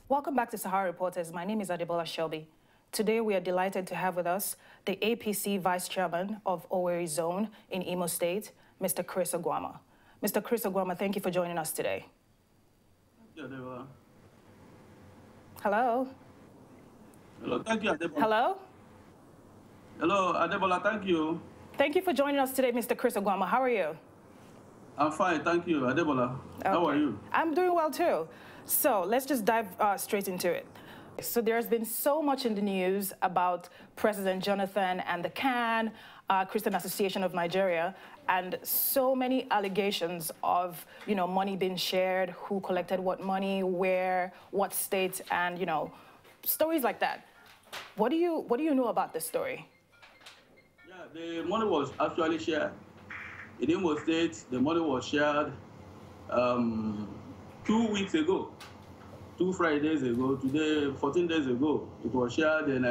Welcome back to Sahara Reporters. My name is Adebola Shelby. Today we are delighted to have with us the APC Vice Chairman of Owerri Zone in Imo State, Mr. Chris Oguoma. Mr. Chris Oguoma, thank you for joining us today. Thank you, Adebola. Hello? Hello, thank you, Adebola. Hello? Hello, Adebola, thank you. Thank you for joining us today, Mr. Chris Oguoma. How are you? I'm fine, thank you, Adebola. Okay. How are you? I'm doing well too. So let's just dive straight into it. So there's been so much in the news about President Jonathan and the CAN, Christian Association of Nigeria, and so many allegations of, money being shared, who collected what money, where, what state, and, stories like that. What do you know about this story? Yeah, the money was actually shared. In Imo State, the money was shared 2 weeks ago, 2 Fridays ago. Today, 14 days ago, it was shared in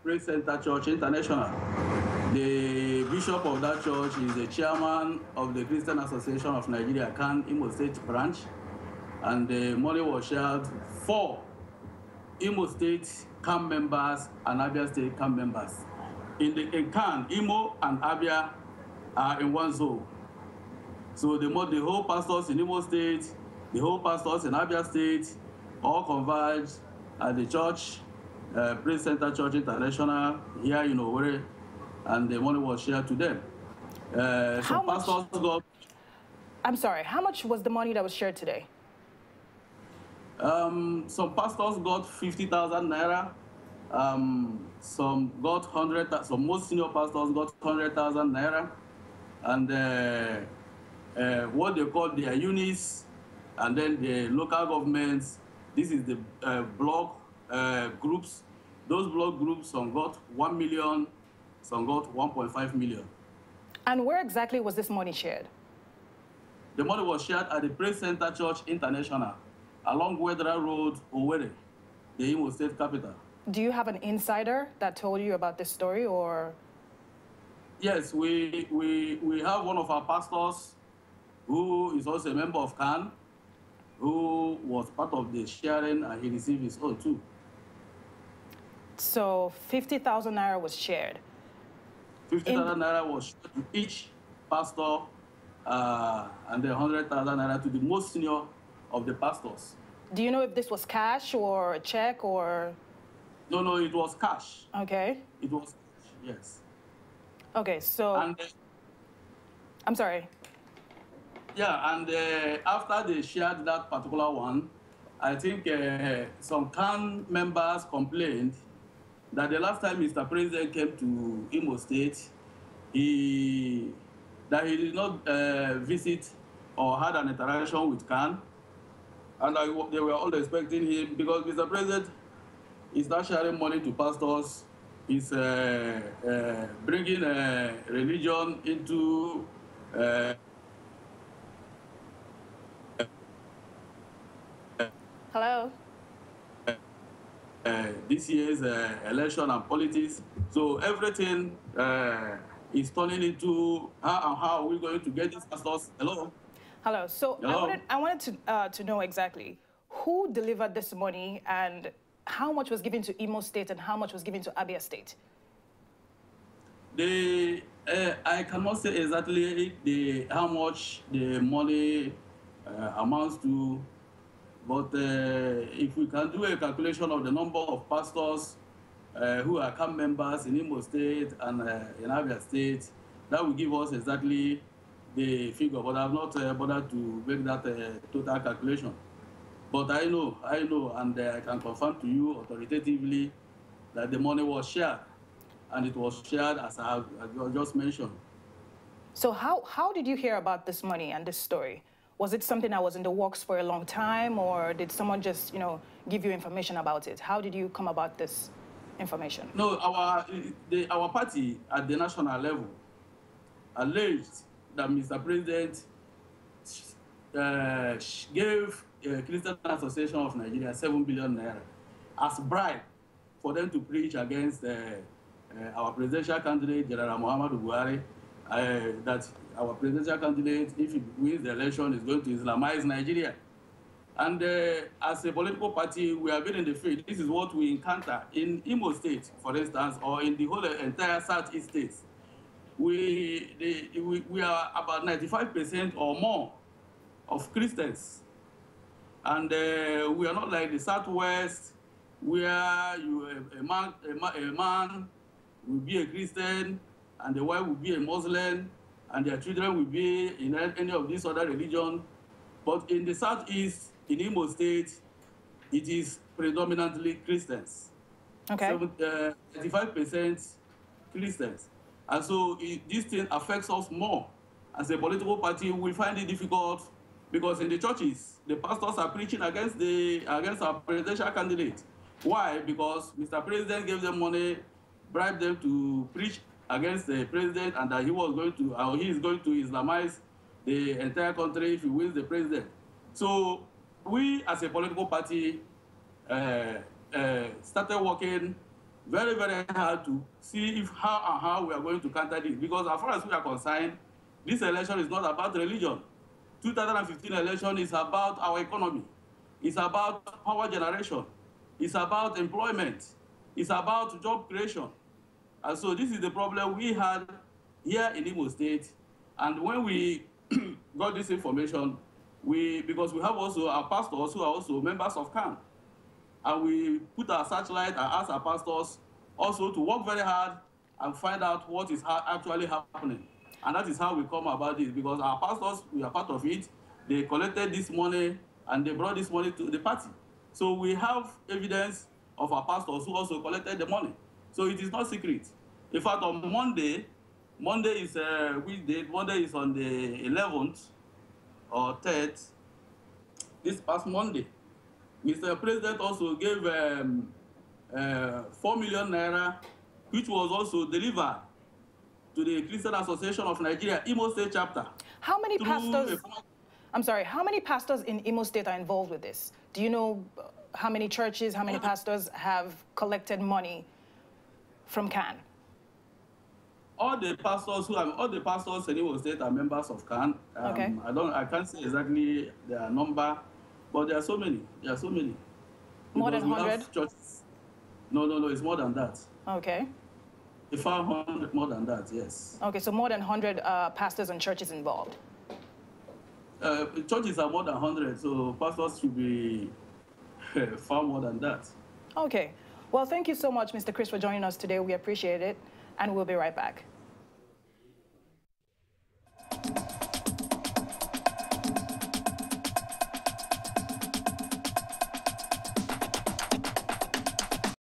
Praise Center Church International. The bishop of that church is the chairman of the Christian Association of Nigeria, CAN Imo State branch, and the money was shared for Imo State CAN members and Abia State CAN members. In CAN, Imo and Abia are in one zone. So the whole pastors in Imo State, the whole pastors in Abia State, all converged at the church, Praise Center Church International, here in Owerri, and the money was shared to them. How much? Pastors got... I'm sorry, how much was the money that was shared today? Some pastors got 50,000 naira. Some got 100,000. Some most senior pastors got 100,000 naira, and what they call their units, and then the local governments. This is the block groups. Those block groups, some got 1 million, some got 1.5 million. And where exactly was this money shared? The money was shared at the Praise Center Church International, along Wedra Road, Owerri, the Imo State capital. Do you have an insider that told you about this story, or? Yes, we have one of our pastors who is also a member of CAN, who was part of the sharing, and he received his own too. So 50,000 naira was shared? 50,000 naira was shared to each pastor, and then 100,000 naira to the most senior of the pastors. Do you know if this was cash or a check or? No, it was cash. Okay. It was cash, yes. Okay, so... And, I'm sorry. Yeah, and after they shared that particular one, I think some CAN members complained that the last time Mr. President came to Imo State, that he did not visit or had an interaction with CAN, and they were all expecting him, because Mr. President is not sharing money to pastors, is bringing religion into Hello? This year's election and politics. So everything is turning into how are we going to get these pastors? Hello? Hello. So hello? I wanted to know exactly who delivered this money and how much was given to Imo State and how much was given to Abia State? I cannot say exactly how much the money amounts to, but if we can do a calculation of the number of pastors who are CAN members in Imo State and in Abia State, that will give us exactly the figure, but I have not bothered to make that total calculation. But I know, and I can confirm to you authoritatively that the money was shared, and it was shared as I just mentioned. So how did you hear about this money and this story? Was it something that was in the works for a long time, or did someone just, give you information about it? How did you come about this information? No, our party at the national level alleged that Mr. President gave Christian Association of Nigeria 7 billion naira as bribe for them to preach against our presidential candidate, General Muhammadu Buhari, that our presidential candidate, if he wins the election, is going to Islamize Nigeria. And as a political party, we have been in the field. This is what we encounter in Imo State, for instance, or in the whole entire Southeast states. We are about 95% or more of Christians. And we are not like the Southwest, where a man will be a Christian, and the wife will be a Muslim, and their children will be in any of these other religions. But in the Southeast, in Imo State, it is predominantly Christians. Okay. 85% Christians. And so this thing affects us more. As a political party, we find it difficult because in the churches, the pastors are preaching against our presidential candidate. Why? Because Mr. President gave them money, bribed them to preach against the president, and that he is going to Islamize the entire country if he wins the president. So we, as a political party, started working very, very hard to see how we are going to counter this. Because as far as we are concerned, this election is not about religion. 2015 election is about our economy. It's about power generation. It's about employment. It's about job creation. And so this is the problem we had here in Imo State. And when we got this information, because we have also our pastors who are also members of CAN, and we put our searchlight and asked our pastors also to work very hard and find out what is actually happening. And that is how we come about this, because our pastors, we are part of it. They collected this money and they brought this money to the party. So we have evidence of our pastors who also collected the money. So it is not secret. In fact, on Monday is which date? Monday is on the 11th or 3rd. This past Monday, Mr. President also gave 4 million naira, which was also delivered to the Christian Association of Nigeria, Imo State chapter. How many pastors? I'm sorry. How many pastors in Imo State are involved with this? Do you know how many churches, how many pastors have collected money from CAN? All the pastors in Imo State are members of CAN. Okay. I can't say exactly their number, but there are so many. There are so many. More than 100? No, it's more than that. Okay. If 500, more than that, yes. Okay, so more than 100 pastors and churches involved. Churches are more than 100, so pastors should be far more than that. Okay. Well, thank you so much, Mr. Chris, for joining us today. We appreciate it, and we'll be right back.